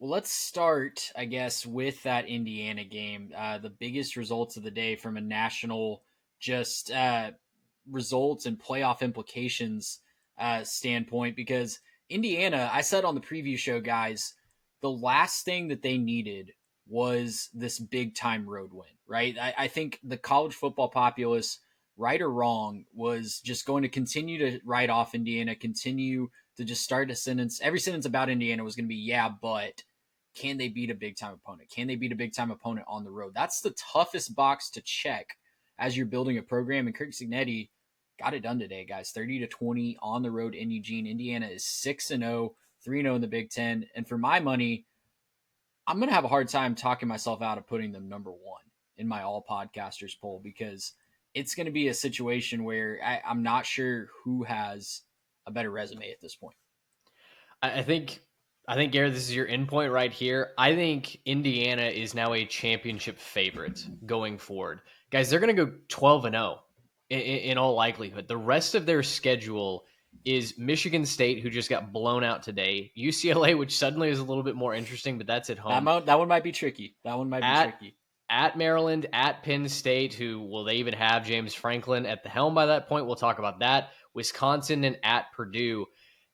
Well, let's start, I guess, with that Indiana game. The biggest results of the day from a national just results and playoff implications standpoint, because Indiana, I said on the preview show, guys, the last thing that they needed was this big time road win, right? I think the college football populace, right or wrong, was just going to continue to write off Indiana, continue to just start a sentence. Every sentence about Indiana was going to be, yeah, but can they beat a big time opponent? Can they beat a big time opponent on the road? That's the toughest box to check as you're building a program. And Kirk Cignetti got it done today, guys. 30-20 on the road in Eugene. Indiana is 6-0, 3-0 in the Big Ten. And for my money, I'm going to have a hard time talking myself out of putting them number one in my all podcasters poll, because it's going to be a situation where I'm not sure who has a better resume at this point. I think Garrett, this is your endpoint right here. I think Indiana is now a championship favorite going forward. Guys, they're going to go 12-0 in all likelihood. The rest of their schedule is Michigan State, who just got blown out today, UCLA, which suddenly is a little bit more interesting, but that's at home. That one might be tricky. At Maryland, at Penn State, who will they even have James Franklin at the helm by that point? We'll talk about that. Wisconsin, and at Purdue.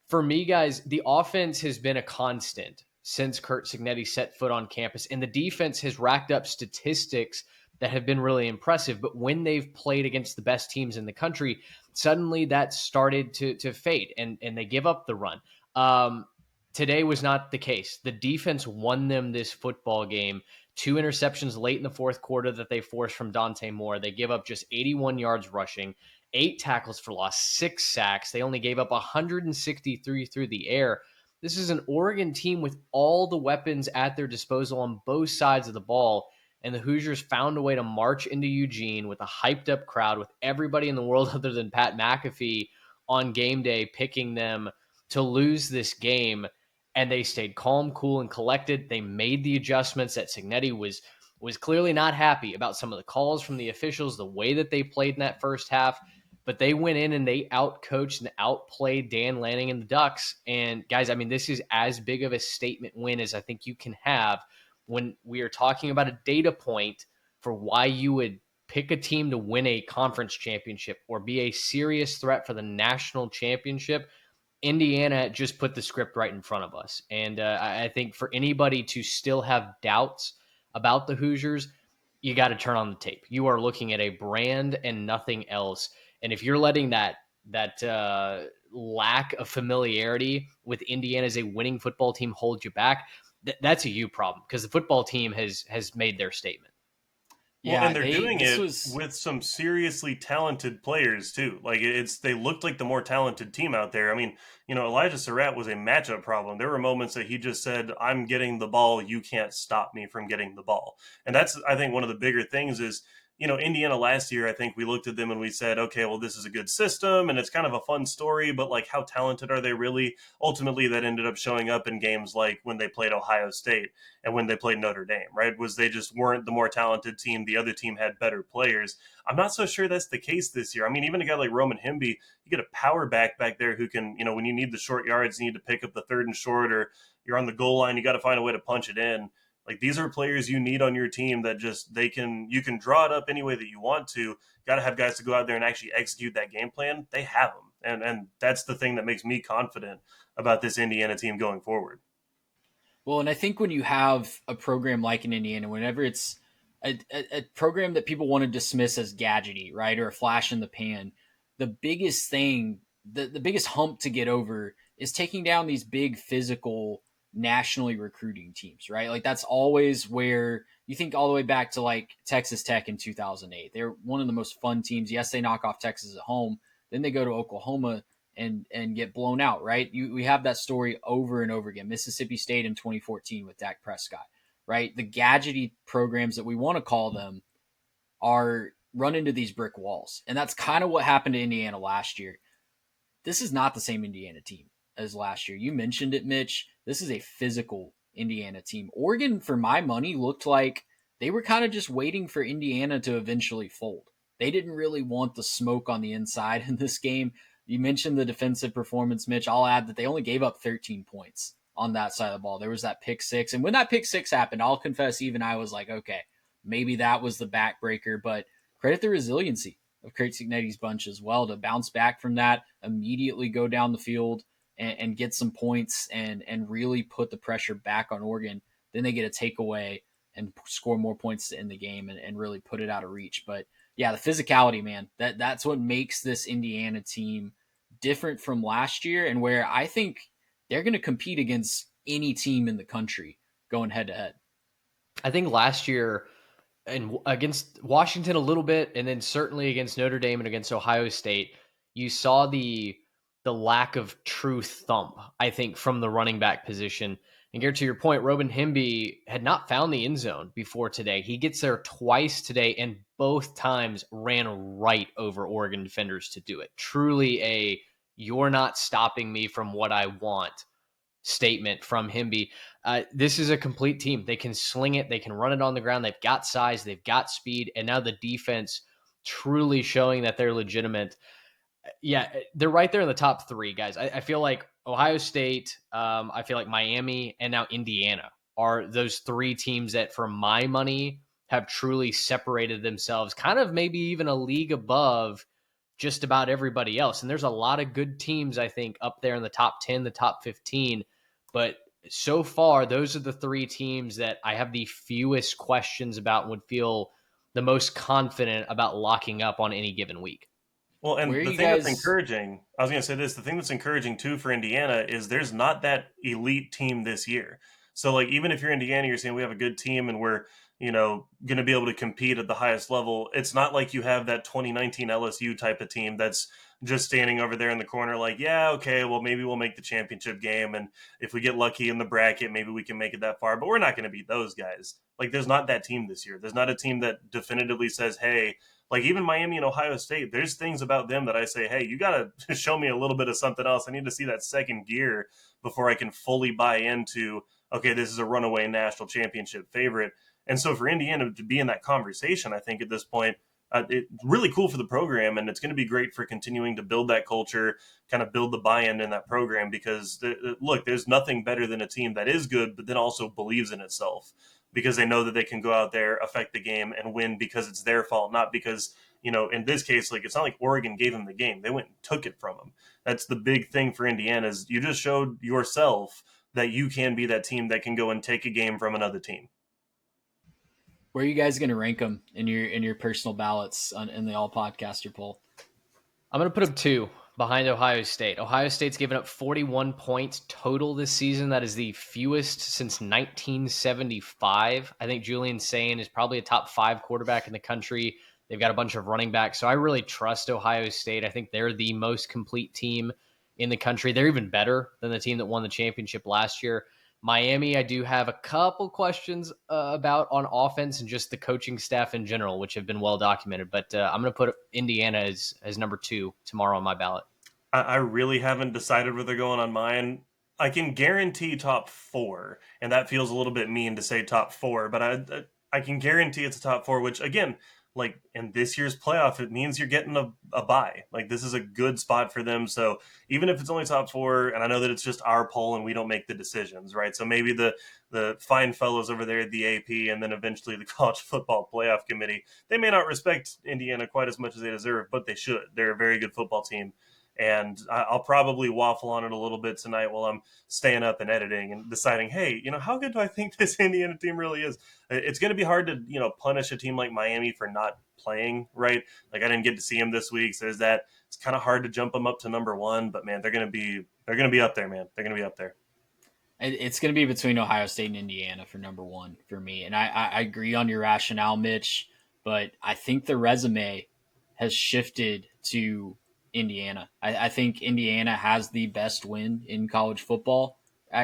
For me, guys, the offense has been a constant since Kurt Cignetti set foot on campus, and the defense has racked up statistics that have been really impressive. But when they've played against the best teams in the country, suddenly that started to fade, and they give up the run. Today was not the case. The defense won them this football game. 2 interceptions late in the fourth quarter that they forced from Dante Moore. They give up just 81 yards rushing, 8 tackles for loss, 6 sacks. They only gave up 163 through the air. This is an Oregon team with all the weapons at their disposal on both sides of the ball, and the Hoosiers found a way to march into Eugene with a hyped-up crowd, with everybody in the world other than Pat McAfee on game day picking them to lose this game. And they stayed calm, cool, and collected. They made the adjustments that Cignetti was clearly not happy about, some of the calls from the officials, the way that they played in that first half. But they went in and they outcoached and outplayed Dan Lanning and the Ducks. And guys, I mean, this is as big of a statement win as I think you can have when we are talking about a data point for why you would pick a team to win a conference championship or be a serious threat for the national championship. Indiana just put the script right in front of us. And I think for anybody to still have doubts about the Hoosiers, you got to turn on the tape. You are looking at a brand and nothing else. And if you're letting that lack of familiarity with Indiana as a winning football team hold you back, that's a you problem, because the football team has made their statement. Well, and they're doing it with some seriously talented players too. Like they looked like the more talented team out there. I mean, Elijah Sarratt was a matchup problem. There were moments that he just said, "I'm getting the ball. You can't stop me from getting the ball." And that's, I think, one of the bigger things is, Indiana last year, I think we looked at them and we said, okay, well, this is a good system and it's kind of a fun story, but like, how talented are they really? Ultimately, that ended up showing up in games like when they played Ohio State and when they played Notre Dame, right? Was they just weren't the more talented team. The other team had better players. I'm not so sure that's the case this year. I mean, even a guy like Roman Hemby, you get a power back there who can, when you need the short yards, you need to pick up the 3rd and short, or you're on the goal line, you got to find a way to punch it in. Like, these are players you need on your team that just you can draw it up any way that you want to. Got to have guys to go out there and actually execute that game plan. They have them. And that's the thing that makes me confident about this Indiana team going forward. Well, and I think when you have a program like in Indiana, whenever it's a program that people want to dismiss as gadgety, right, or a flash in the pan, the biggest thing, the biggest hump to get over is taking down these big physical nationally recruiting teams, right? Like, that's always where you think, all the way back to like Texas Tech in 2008. They're one of the most fun teams. Yes, they knock off Texas at home. Then they go to Oklahoma and get blown out, right? We have that story over and over again. Mississippi State in 2014 with Dak Prescott, right? The gadgety programs that we want to call them are run into these brick walls. And that's kind of what happened to Indiana last year. This is not the same Indiana team as last year. You mentioned it, Mitch. This is a physical Indiana team. Oregon, for my money, looked like they were kind of just waiting for Indiana to eventually fold. They didn't really want the smoke on the inside in this game. You mentioned the defensive performance, Mitch. I'll add that they only gave up 13 points on that side of the ball. There was that pick six. And when that pick six happened, I'll confess, even I was like, okay, maybe that was the backbreaker, but credit the resiliency of Craig Cignetti's bunch as well to bounce back from that, immediately go down the field and get some points and really put the pressure back on Oregon. Then they get a takeaway and score more points in the game and really put it out of reach. But yeah, the physicality, man, that's what makes this Indiana team different from last year, and where I think they're going to compete against any team in the country going head to head. I think last year, and against Washington a little bit, and then certainly against Notre Dame and against Ohio State, you saw the lack of true thump, I think, from the running back position. And Garrett, to your point, Robin Hemby had not found the end zone before today. He gets there twice today, and both times ran right over Oregon defenders to do it. Truly a "you're not stopping me from what I want" statement from Hemby. This is a complete team. They can sling it. They can run it on the ground. They've got size. They've got speed. And now the defense truly showing that they're legitimate. Yeah, they're right there in the top three, guys. I feel like Ohio State, I feel like Miami, and now Indiana are those three teams that, for my money, have truly separated themselves, kind of maybe even a league above just about everybody else. And there's a lot of good teams, I think, up there in the top 10, the top 15. But so far, those are the three teams that I have the fewest questions about and would feel the most confident about locking up on any given week. Well, and the thing that's encouraging, I was going to say this, the thing that's encouraging too for Indiana is there's not that elite team this year. So like, even if you're Indiana, you're saying we have a good team and we're, going to be able to compete at the highest level. It's not like you have that 2019 LSU type of team that's just standing over there in the corner like, yeah, okay, well, maybe we'll make the championship game. And if we get lucky in the bracket, maybe we can make it that far, but we're not going to beat those guys. Like, there's not that team this year. There's not a team that definitively says, hey, like even Miami and Ohio State, there's things about them that I say, hey, you got to show me a little bit of something else. I need to see that second gear before I can fully buy into, okay, this is a runaway national championship favorite. And so for Indiana to be in that conversation, I think at this point, it's really cool for the program, and it's going to be great for continuing to build that culture, kind of build the buy-in in that program, because look, there's nothing better than a team that is good, but then also believes in itself, because they know that they can go out there, affect the game, and win because it's their fault, not because, in this case, like, it's not like Oregon gave them the game. They went and took it from them. That's the big thing for Indiana, is you just showed yourself that you can be that team that can go and take a game from another team. Where are you guys going to rank them in your personal ballots in the All Podcaster poll? I'm going to put them 2 behind Ohio State. Ohio State's given up 41 points total this season. That is the fewest since 1975. I think Julian Sain is probably a top 5 quarterback in the country. They've got a bunch of running backs. So I really trust Ohio State. I think they're the most complete team in the country. They're even better than the team that won the championship last year. Miami, I do have a couple questions about on offense and just the coaching staff in general, which have been well documented. But I'm going to put Indiana as number 2 tomorrow on my ballot. I really haven't decided where they're going on mine. I can guarantee top 4, and that feels a little bit mean to say top 4, but I can guarantee it's a top 4, which, again, like in this year's playoff, it means you're getting a bye. Like, this is a good spot for them. So even if it's only top 4, and I know that it's just our poll and we don't make the decisions, right? So maybe the fine fellows over there at the AP and then eventually the College Football Playoff Committee, they may not respect Indiana quite as much as they deserve, but they should. They're a very good football team. And I'll probably waffle on it a little bit tonight while I'm staying up and editing and deciding, hey, how good do I think this Indiana team really is? It's going to be hard to, punish a team like Miami for not playing, right? Like, I didn't get to see them this week, so there's that. It's kind of hard to jump them up to number 1, but man, they're going to be up there, man. They're going to be up there. It's going to be between Ohio State and Indiana for number 1 for me. And I agree on your rationale, Mitch, but I think the resume has shifted to Indiana. I think Indiana has the best win in college football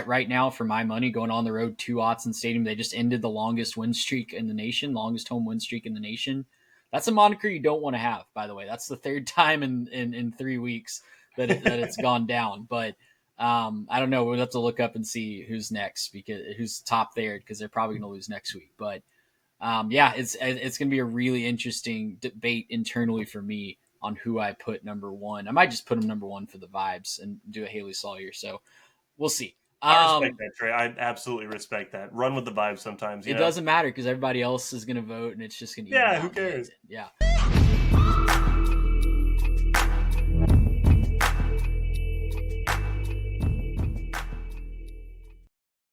right now, for my money, going on the road to Autzen Stadium. They just ended the longest win streak in the nation, longest home win streak in the nation. That's a moniker you don't want to have, by the way. That's the 3rd time in 3 weeks that it's gone down. But I don't know. We'll have to look up and see who's next, because who's top there, because they're probably going to lose next week. But yeah, it's going to be a really interesting debate internally for me on who I put number 1. I might just put him number 1 for the vibes and do a Haley Sawyer. So we'll see. I respect that, Trey. I absolutely respect that. Run with the vibe sometimes. It doesn't matter because everybody else is going to vote, and it's just going to who cares? Yeah.